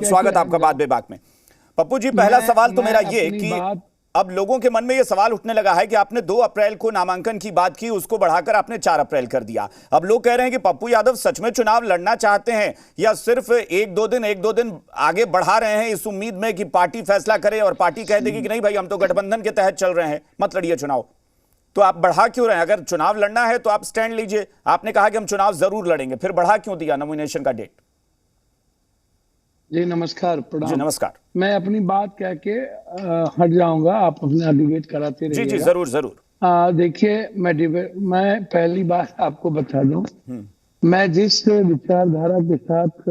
स्वागत आपका बात बेबाक में। पप्पू जी, पहला सवाल तो मेरा ये कि अब लोगों के मन में ये सवाल उठने लगा है कि आपने 2 अप्रैल को नामांकन की बात की, उसको बढ़ाकर आपने 4 अप्रैल कर दिया। अब लोग कह रहे हैं कि पप्पू यादव सच में चुनाव लड़ना चाहते हैं या सिर्फ एक दो दिन आगे बढ़ा रहे हैं इस उम्मीद में कि पार्टी फैसला करे और पार्टी कह देगी कि नहीं भाई, हम तो गठबंधन के तहत चल रहे हैं, मत लड़िए चुनाव। तो आप बढ़ा क्यों रहे हैं? अगर चुनाव लड़ना है तो आप स्टैंड लीजिए। आपने कहा कि हम चुनाव जरूर लड़ेंगे, फिर बढ़ा क्यों दिया नॉमिनेशन का डेट? जी नमस्कार, प्रणाम। जी नमस्कार। मैं अपनी बात कह के हट जाऊंगा, आप अपना डिबेट कराते रहिएगा। जी जरूर जरूर। देखिए, मैं पहली बात आपको बता दूं, मैं जिस विचारधारा के साथ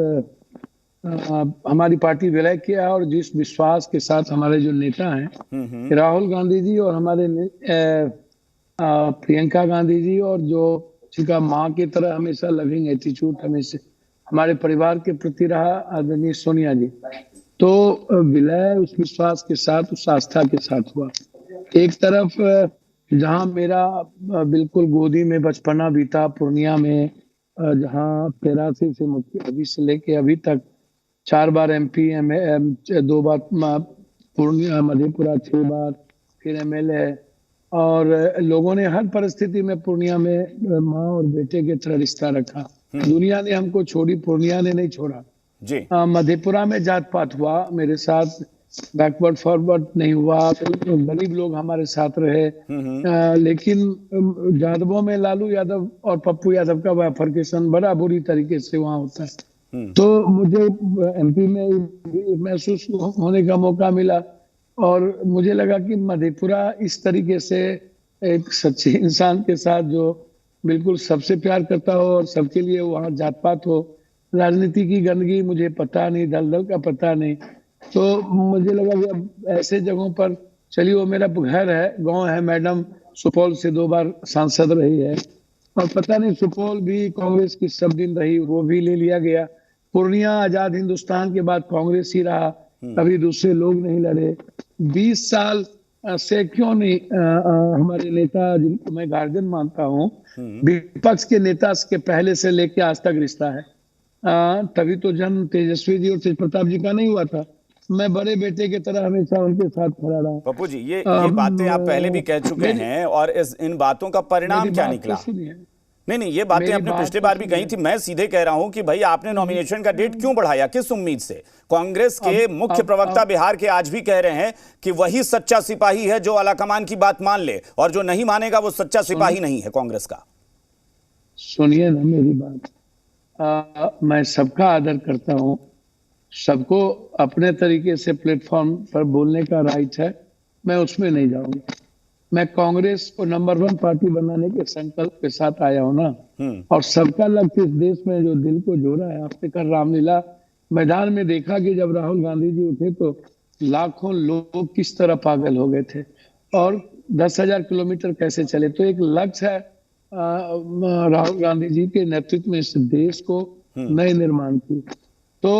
हमारी पार्टी विलय किया और जिस विश्वास के साथ हमारे जो नेता हैं राहुल गांधी जी और हमारे प्रियंका गांधी जी, और जो जिनका माँ की तरह हमेशा लविंग एटीट्यूड हमेशा हमारे परिवार के प्रति रहा, आदरणीय सोनिया जी, तो विलय उस विश्वास के साथ, उस आस्था के साथ हुआ। एक तरफ जहां मेरा बिल्कुल गोदी में बचपना बीता पूर्णिया में, जहां 83 से मुख्य अभी से लेके अभी तक 4 बार MP, 2 बार पूर्णिया मधेपुरा, 6 बार फिर MLA, और लोगों ने हर परिस्थिति में पूर्णिया में माँ और बेटे की तरह रिश्ता रखा। दुनिया ने हमको छोड़ी, पूर्णिया ने नहीं छोड़ा जी। मधेपुरा में जात पात हुआ, मेरे साथ बैकवर्ड फॉरवर्ड नहीं हुआ, गरीब लोग हमारे साथ रहे। लेकिन यादवों में लालू यादव और पप्पू यादव का बाइफरकेशन बड़ा बुरी तरीके से वहां होता है। तो मुझे MP में महसूस होने का मौका मिला और मुझे लगा कि मधेपुरा इस तरीके से एक सच्चे इंसान के साथ जो बिल्कुल सबसे प्यार करता हो और सबके लिए वहाँ जात पात हो, राजनीति की गंदगी मुझे पता नहीं, दलदल का पता नहीं, तो मुझे लगा कि अब ऐसे जगहों पर चलिए, वो मेरा घर है, गांव है। मैडम सुपौल से 2 बार सांसद रही है और पता नहीं सुपौल भी कांग्रेस की सब दिन रही, वो भी ले लिया गया। पूर्णिया आजाद हिंदुस्तान के बाद कांग्रेस ही रहा, कभी दूसरे लोग नहीं लड़े। 20 साल से क्यों नहीं हमारे नेता, जिनको मैं गार्जियन मानता हूँ, विपक्ष के नेता के पहले से लेके आज तक रिश्ता है। तभी तो जन्म तेजस्वी जी और तेज प्रताप जी का नहीं हुआ था। मैं बड़े बेटे की तरह हमेशा उनके साथ खड़ा रहा। पप्पू जी, ये बातें आप पहले भी कह चुके हैं और इन बातों का परिणाम क्या निकला? नहीं, ये बातें आपने पिछली बार भी कही थी। मैं सीधे कह रहा हूं कि भाई, आपने नॉमिनेशन का डेट क्यों बढ़ाया, किस उम्मीद से? कांग्रेस के मुख्य प्रवक्ता बिहार के आज भी कह रहे हैं कि वही सच्चा सिपाही है जो आलाकमान की बात मान ले, और जो नहीं मानेगा वो सच्चा सिपाही नहीं है कांग्रेस का। सुनिए ना मेरी बात, मैं सबका आदर करता हूं, सबको अपने तरीके से प्लेटफॉर्म पर बोलने का राइट है, मैं उसमें नहीं जाऊंगा। मैं कांग्रेस को नंबर 1 पार्टी बनाने के संकल्प के साथ आया हूं ना, और सबका लक्ष्य इस देश में जो दिल को जोड़ा है। आपने कल रामलीला मैदान में देखा कि जब राहुल गांधी जी उठे तो लाखों लोग किस तरह पागल हो गए थे और 10,000 किलोमीटर कैसे चले। तो एक लक्ष्य है राहुल गांधी जी के नेतृत्व में इस देश को नए निर्माण की। तो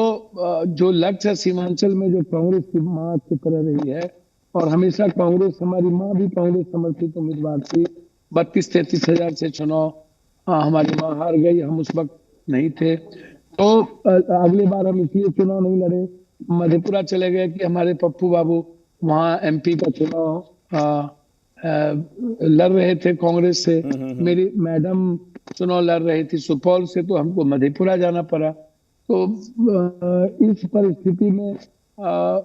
जो लक्ष्य है सीमांचल में, जो कांग्रेस की मां की तरह रही है, और हमेशा कांग्रेस, हमारी माँ भी कांग्रेस समर्थित उम्मीदवार थी। 32-33 हजार से चुनाव हमारी माँ हार गई, हम उस वक्त नहीं थे। तो अगली बार हम इसलिए चुनाव नहीं लड़े, मधेपुरा चले गए कि हमारे पप्पू बाबू वहाँ MP का चुनाव लड़ रहे थे कांग्रेस से, मेरी मैडम चुनाव लड़ रही थी सुपौल से, तो हमको मधेपुरा जाना पड़ा। तो इस परिस्थिति में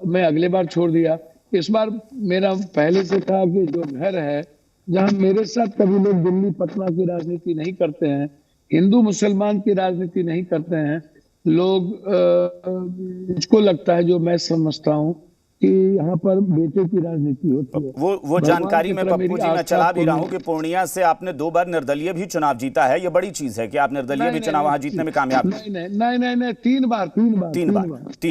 मैं अगले बार छोड़ दिया। इस बार मेरा पहले से था कि जो घर है, जहां मेरे साथ कभी लोग दिल्ली पटना की राजनीति नहीं करते हैं, हिंदू मुसलमान की राजनीति नहीं करते हैं लोग, मुझको लगता है, जो मैं समझता हूं कि यहाँ पर बेटे की राजनीति होती है। वो जानकारी में पप्पू जी मैं चला भी रहा हूँ कि पूर्णिया से आपने 2 बार निर्दलीय भी चुनाव जीता है। ये बड़ी चीज है कि आप निर्दलीय भी चुनाव वहां जीतने में कामयाब। नहीं, 3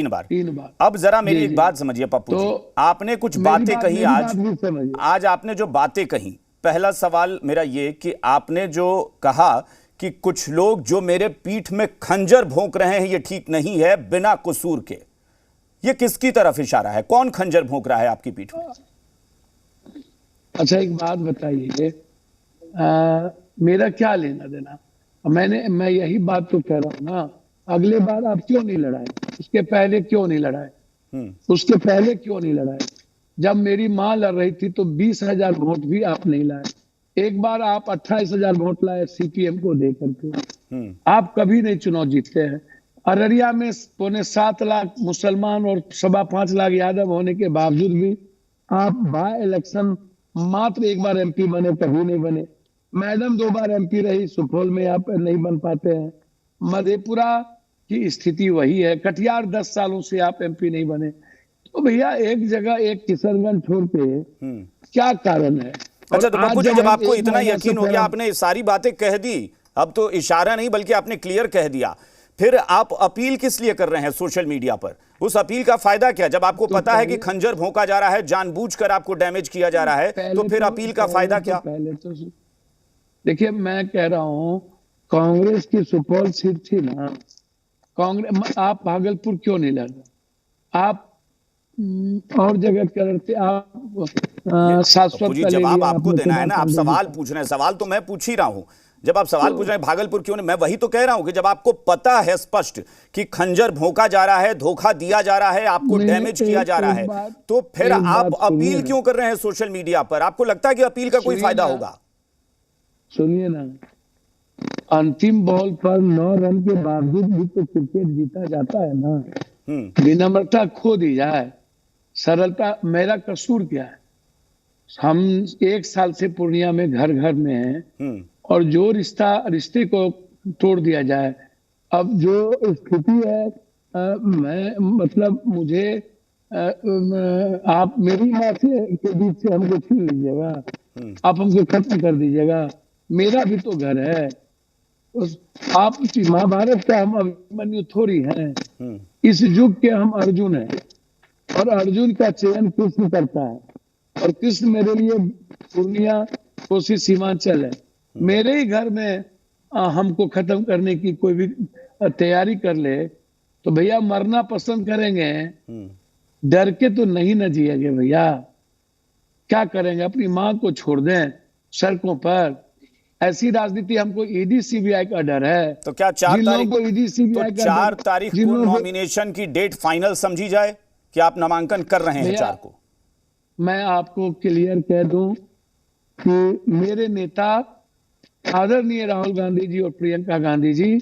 बार। अब जरा मेरी एक बात समझिए पप्पू जी, आपने कुछ बातें कही आज आपने जो बातें कही, पहला सवाल मेरा ये कि आपने जो कहा कि कुछ लोग जो मेरे पीठ में खंजर भोंक रहे हैं ये ठीक नहीं है बिना कसूर के, ये किसकी तरफ इशारा है? कौन खंजर भोंक रहा है आपकी पीठ में? अच्छा, एक बात बताइए, मेरा क्या लेना देना? मैं यही बात तो कह रहा हूं ना, अगले बार आप क्यों नहीं लड़ाए? उसके पहले क्यों नहीं लड़ाए? उसके पहले क्यों नहीं लड़ाए? जब मेरी मां लड़ रही थी तो 20,000 वोट भी आप नहीं लाए। एक बार आप 28,000 वोट लाए सीपीएम को देकर के। आप कभी नहीं चुनाव जीतते हैं। अररिया में 7.25 लाख मुसलमान और 5.25 लाख यादव होने के बावजूद भी आप बाय इलेक्शन मात्र एक बार एमपी बने, कभी नहीं बने। मैडम 2 बार एमपी रही, सुपौल में आप नहीं बन पाते हैं। मधेपुरा की स्थिति वही है। कटिहार 10 सालों से आप एमपी नहीं बने। तो भैया एक जगह एक किशनगंज छोड़ के क्या कारण है? अच्छा, तो पप्पू जी, जब आपको इतना यकीन हो गया, आपने सारी बातें कह दी, अब तो इशारा नहीं बल्कि आपने क्लियर कह दिया, फिर आप अपील किस लिए कर रहे हैं सोशल मीडिया पर? उस अपील का फायदा क्या, जब आपको पता है कि खंजर भोंका जा रहा है, जानबूझकर आपको डैमेज किया जा रहा है, तो फिर अपील का फायदा क्या? पहले तो देखिए, मैं कह रहा हूं, कांग्रेस की सुपौल सीट थी ना, कांग्रेस, आप भागलपुर क्यों नहीं लड़ रहे? आप और जगह क्या लड़ते? आप शाश्वत जी, जवाब आपको देना है ना, आप सवाल पूछ रहे हैं। सवाल तो मैं पूछ ही रहा हूं। जब आप सवाल पूछ रहे हैं भागलपुर क्यों नहीं, मैं वही तो कह रहा हूं कि जब आपको पता है स्पष्ट कि खंजर भोंका जा रहा है, धोखा दिया जा रहा है, आपको डैमेज किया जा रहा है, तो फिर आप अपील क्यों कर रहे हैं सोशल मीडिया पर? आपको लगता है कि अपील का कोई फायदा होगा? सुनिए ना, अंतिम बॉल पर 9 रन के बावजूद भी तो क्रिकेट जीता जाता है ना। विनम्रता खो दी जाए, सरलता। मेरा कसूर क्या है? हम 1 साल से पूर्णिया में घर घर में हैं और जो रिश्ते को तोड़ दिया जाए। अब जो स्थिति है, मैं मतलब मुझे आप मेरी माँ से के बीच से हमको छीन लीजिएगा, आप हमको खत्म कर दीजिएगा। मेरा भी तो घर है। आप महाभारत का हम अभिमन्यु थोड़ी हैं। इस युग के हम अर्जुन हैं और अर्जुन का चयन कृष्ण करता है और कृष्ण मेरे लिए पूर्णिया, कोसी, सीमांचल है। मेरे ही घर में हमको खत्म करने की कोई भी तैयारी कर ले तो भैया मरना पसंद करेंगे। डर के तो नहीं न जिएंगे भैया। क्या करेंगे? अपनी मां को छोड़ दें सड़कों पर? ऐसी राजनीति। हमको ईडी सीबीआई का डर है। तो क्या 4 तारीख को नॉमिनेशन की डेट फाइनल समझी जाए कि आप नामांकन कर रहे हैं 4 को? मैं आपको क्लियर कह दूं कि मेरे नेता आदरणीय राहुल गांधी जी और प्रियंका गांधी जी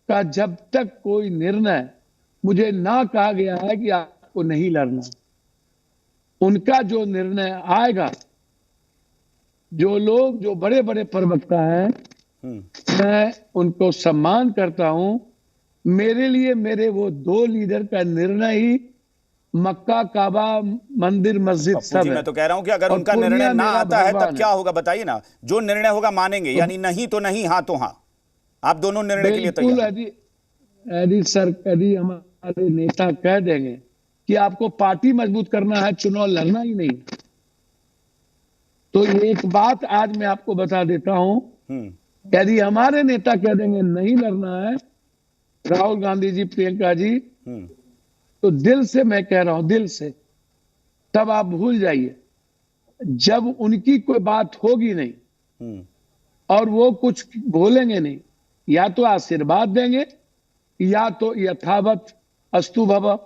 का जब तक कोई निर्णय मुझे ना कहा गया है कि आपको नहीं लड़ना, उनका जो निर्णय आएगा, जो लोग, जो बड़े बड़े प्रवक्ता हैं, मैं उनको सम्मान करता हूं। मेरे लिए मेरे वो 2 लीडर का निर्णय ही मक्का, काबा, मंदिर, मस्जिद सब है। मैं तो कह रहा हूं कि अगर उनका निर्णय ना आता है तब क्या होगा बताइए ना। जो निर्णय होगा मानेंगे, यानी नहीं तो नहीं, हाँ तो हाँ। आप दोनों निर्णय के लिए तैयार? यदि हमारे नेता कह देंगे कि आपको पार्टी मजबूत करना है, चुनाव लड़ना ही नहीं, तो एक बात आज मैं आपको बता देता हूं, यदि हमारे नेता कह देंगे नहीं लड़ना है, राहुल गांधी जी, प्रियंका जी, तो दिल से मैं कह रहा हूं, दिल से, तब आप भूल जाइए। जब उनकी कोई बात होगी नहीं और वो कुछ बोलेंगे नहीं, या तो आशीर्वाद देंगे या तो यथावत अस्तु भव।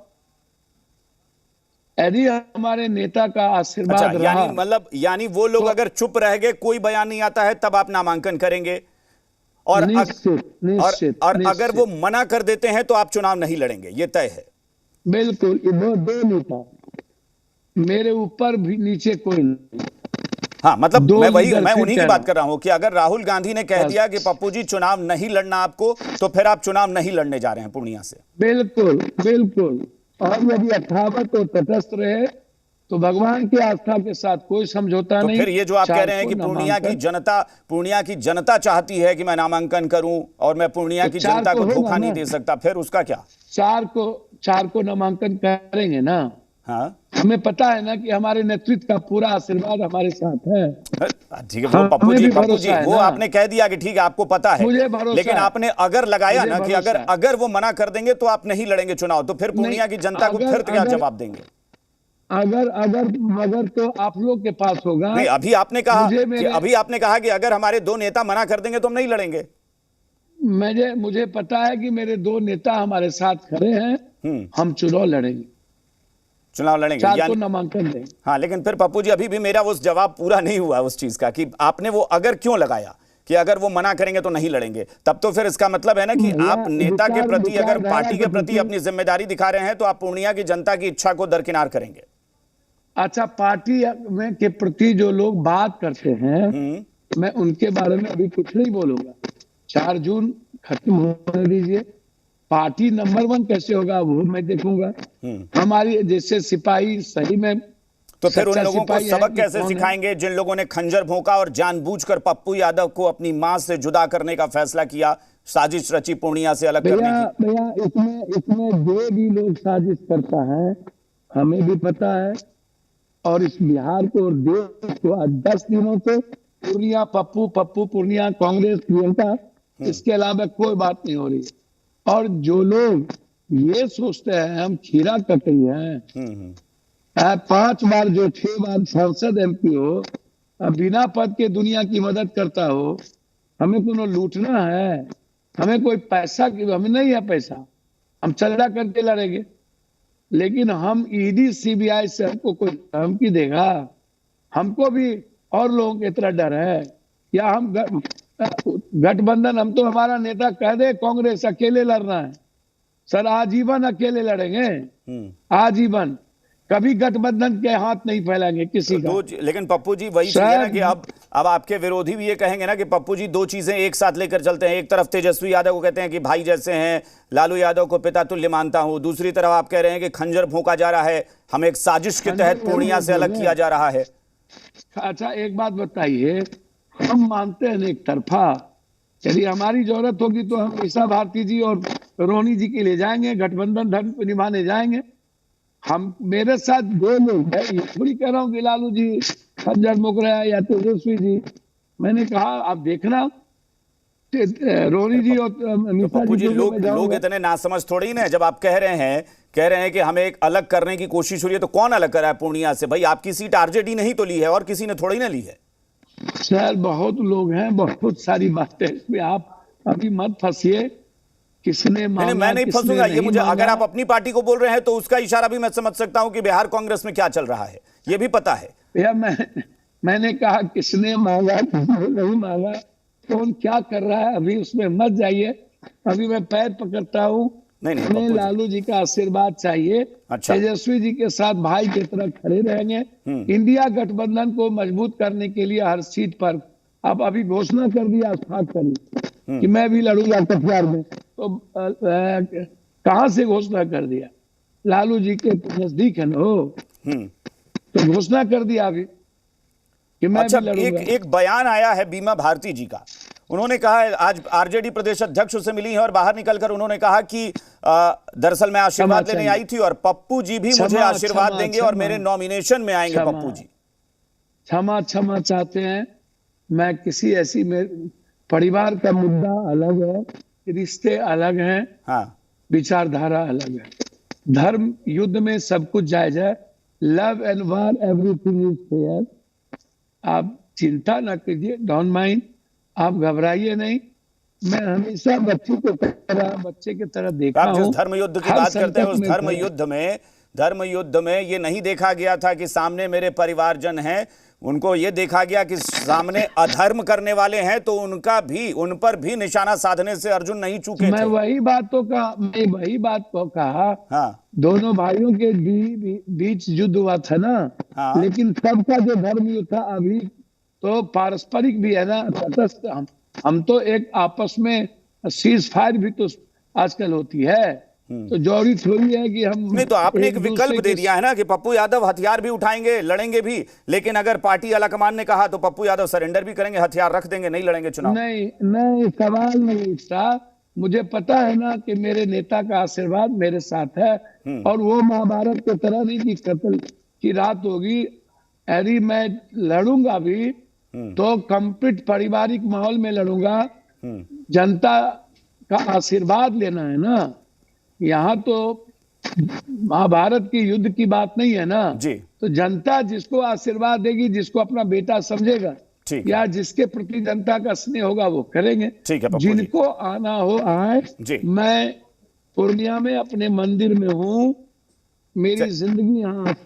यदि हमारे नेता का आशीर्वाद रहा, यानी वो लोग अगर चुप रह गए, कोई बयान नहीं आता है, तब आप नामांकन करेंगे? और निश्चित, और अगर वो मना कर देते हैं तो आप चुनाव नहीं लड़ेंगे, ये तय है? बिल्कुल। दो नेता, मेरे ऊपर भी नीचे कोई नहीं। हाँ, मतलब मैं उन्हीं की बात कर रहा हूं कि अगर राहुल गांधी ने कह दिया कि पप्पू जी चुनाव नहीं लड़ना आपको, तो फिर आप चुनाव नहीं लड़ने जा रहे हैं पूर्णिया से? बिल्कुल बिल्कुल। और यदि यथावत और तटस्थ रहे तो भगवान की आस्था के साथ कोई समझौता नहीं। फिर ये जो आप कह रहे हैं कि पूर्णिया की जनता चाहती है कि मैं नामांकन करूं और मैं पूर्णिया की जनता को धोखा नहीं दे सकता, फिर उसका क्या? 4 को नामांकन करेंगे ना। हाँ, हमें पता है ना कि हमारे नेतृत्व का पूरा आशीर्वाद हमारे साथ है। ठीक है, वो पप्पू जी वो आपने कह दिया कि ठीक है आपको पता है, लेकिन आपने अगर लगाया ना कि अगर वो मना कर देंगे तो आप नहीं लड़ेंगे चुनाव, तो फिर पूर्णिया की जनता को फिर क्या जवाब देंगे? अगर तो आप लोग के पास होगा। नहीं, अभी आपने कहा कि अगर हमारे 2 नेता मना कर देंगे तो हम नहीं लड़ेंगे। मुझे पता है कि मेरे दो नेता हमारे साथ खड़े हैं, हम चुनाव लड़ेंगे, चुनाव लड़ेंगे 4 को यानी। नामांकन देंगे। हाँ, लेकिन फिर पप्पू जी अभी भी मेरा वो जवाब पूरा नहीं हुआ उस चीज का कि आपने वो अगर क्यों लगाया कि अगर वो मना करेंगे तो नहीं लड़ेंगे, तब तो फिर इसका मतलब है ना कि आप नेता के प्रति, अगर पार्टी के प्रति अपनी जिम्मेदारी दिखा रहे हैं तो आप पूर्णिया की जनता की इच्छा को दरकिनार करेंगे। अच्छा, पार्टी में के प्रति जो लोग बात करते हैं, मैं उनके बारे में अभी कुछ नहीं बोलूंगा। 4 जून खत्म होने दीजिए, पार्टी नंबर 1 कैसे होगा वो मैं देखूंगा। हमारी जैसे सिपाही सही में, तो फिर उन लोगों को सिपाही है सबक कि कैसे कौन है? सिखाएंगे जिन लोगों ने खंजर भोंका और जानबूझकर पप्पू यादव को अपनी मां से जुदा करने का फैसला किया, साजिश रची पूर्णिया से अलग करने की। भैया इसमें जो भी लोग साजिश करता है हमें भी पता है, और इस बिहार को और देश को आज 10 दिनों से पूर्णिया पप्पू पूर्णिया, कांग्रेस, प्रियंका, इसके अलावा कोई बात नहीं हो रही। और जो लोग ये सोचते हैं हम खीरा ककड़ी हैं, 5 बार जो 6 बार सांसद MP हो, बिना पद के दुनिया की मदद करता हो, हमें कोनो लूटना है? हमें कोई पैसा की हमें नहीं है पैसा, हम चंदा करके लड़ेंगे। लेकिन हम ED CBI से हमको कोई धमकी देगा? हमको भी और लोगों की तरह डर है या हम गठबंधन, हम तो हमारा नेता कह दे कांग्रेस अकेले लड़ना है, सर आजीवन अकेले लड़ेंगे, आजीवन, कभी गठबंधन के हाथ नहीं फैलाएंगे किसी का। लेकिन पप्पू जी वही चीज है ना कि अब आपके विरोधी भी ये कहेंगे ना कि पप्पू जी 2 चीजें एक साथ लेकर चलते हैं। एक तरफ तेजस्वी यादव को कहते हैं कि भाई जैसे हैं, लालू यादव को पिता तुल्य मानता हूं, दूसरी तरफ आप कह रहे हैं कि खंजर भोंका जा रहा है, हमें एक साजिश के तहत पूर्णिया से अलग किया जा रहा है। अच्छा, एक बात बताइए, हम मानते हैं एक तरफा, यदि हमारी जरूरत होगी तो हम ईशा भारती जी और रोहिणी जी के लिए जाएंगे, गठबंधन धर्म निभाने जाएंगे। हम मेरे साथ 2 लोग हैं, ये थोड़ी कह रहा हूँ कि लालू जी खंजर भोंक रहा है या तेजस्वी जी। मैंने कहा आप देखना रोहिणी जी और तो पप्पू जी लोग इतने नासमझ थोड़ी ना, जब आप कह रहे हैं कि हमें एक अलग करने की कोशिश हो रही है, तो कौन अलग कर रहा है पूर्णिया से? भाई आपकी सीट RJD नहीं तो ली है और किसी ने थोड़ी ना ली है। सर बहुत लोग हैं, बहुत सारी बातें इसमें, आप अभी मत फंसिए। किसने मांगा, मैं नहीं फंसूंगा, ये मुझे, अगर आप अपनी पार्टी को बोल रहे हैं तो उसका इशारा भी मैं समझ सकता हूं कि बिहार कांग्रेस में क्या चल रहा है, ये भी पता है। भैया मैंने कहा किसने मांगा, किसने नहीं मांगा, कौन क्या कर रहा है, अभी उसमें मत जाइए। अभी मैं पैर पकड़ता हूँ, हमें लालू जी का आशीर्वाद चाहिए। अच्छा। तेजस्वी जी के साथ भाई की तरह खड़े रहेंगे। इंडिया गठबंधन को मजबूत करने के लिए हर सीट पर आप अभी घोषणा कर दिया खास करी कि मैं भी लड़ूंगा कटिहार में, तो कहां से घोषणा कर दिया? लालू जी के नजदीक है ना, तो घोषणा कर दिया अभी कि मैं अच्छा, भी लड़ूंगा। एक बयान आया है बीमा भारती जी का, उन्होंने कहा है, आज RJD प्रदेश अध्यक्ष से मिली है और बाहर निकलकर उन्होंने कहा कि दरअसल मैं आशीर्वाद लेने आई थी और पप्पू जी भी मुझे आशीर्वाद देंगे और मेरे नॉमिनेशन में आएंगे पप्पू जी। क्षमा चाहते हैं, मैं किसी ऐसी में, परिवार का मुद्दा अलग है, रिश्ते अलग हैं, हाँ, विचारधारा अलग है। धर्म युद्ध में सब कुछ जायज है, love and war everything is fair. आप चिंता ना कीजिए, डोंट माइंड, आप घबराइए नहीं। मैं हमेशा बच्चे की तरह देखा हूं। आप जिस धर्म युद्ध की बात करते हैं, उस धर्म युद्ध में ये नहीं देखा गया था कि सामने मेरे परिवारजन हैं, उनको ये देखा गया कि सामने अधर्म करने वाले हैं, तो उन पर भी निशाना साधने से अर्जुन नहीं चूके थे। मैं वही बात को कहा, हाँ, दोनों भाइयों के बीच युद्ध हुआ था ना, हाँ, लेकिन सबका जो धर्म युद्ध था अभी तो पारस्परिक भी है ना, तटस्थ। हम तो एक आपस में सीज फायर भी तो आजकल होती है, तो जरूरी थोड़ी है कि हम नहीं, तो आपने एक विकल्प दे दिया है ना कि पप्पू यादव हथियार भी उठाएंगे, लड़ेंगे भी, लेकिन अगर पार्टी आलाकमान ने कहा तो पप्पू यादव सरेंडर भी करेंगे, हथियार रख देंगे, नहीं लड़ेंगे चुनाव। नहीं, सवाल नहीं उठता। मुझे पता है ना कि मेरे नेता का आशीर्वाद मेरे साथ है, और वो महाभारत की तरह नहीं कि कत्ल की रात होगी। यदि मैं लड़ूंगा भी तो कंप्लीट पारिवारिक माहौल में लड़ूंगा। जनता का आशीर्वाद लेना है ना, यहाँ तो महाभारत की युद्ध की बात नहीं है ना जी। तो जनता जिसको आशीर्वाद देगी, जिसको अपना बेटा समझेगा, ठीक है। या जिसके प्रति जनता का स्नेह होगा वो करेंगे। ठीक है पप्पू जी। जिनको आना हो आए। जी। मैं पूर्णिया में अपने मंदिर में हूँ, मेरी जिंदगी यहाँ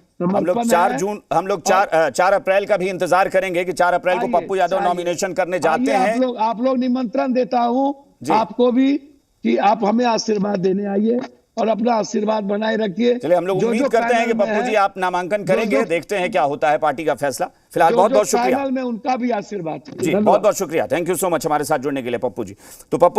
हम लोग 4 अप्रैल का भी इंतजार करेंगे कि 4 अप्रैल को पप्पू यादव नॉमिनेशन करने जाते हैं। आप लोग निमंत्रण देता हूँ आपको भी कि आप हमें आशीर्वाद देने आइए और अपना आशीर्वाद बनाए रखिए। चलिए, हम लोग उम्मीद करते हैं कि पप्पू जी आप नामांकन करेंगे, देखते हैं क्या होता है पार्टी का फैसला। फिलहाल बहुत बहुत शुक्रिया। में उनका भी आशीर्वाद जी, बहुत बहुत शुक्रिया। थैंक यू सो मच हमारे साथ जुड़ने के लिए पप्पू जी। तो पप्पू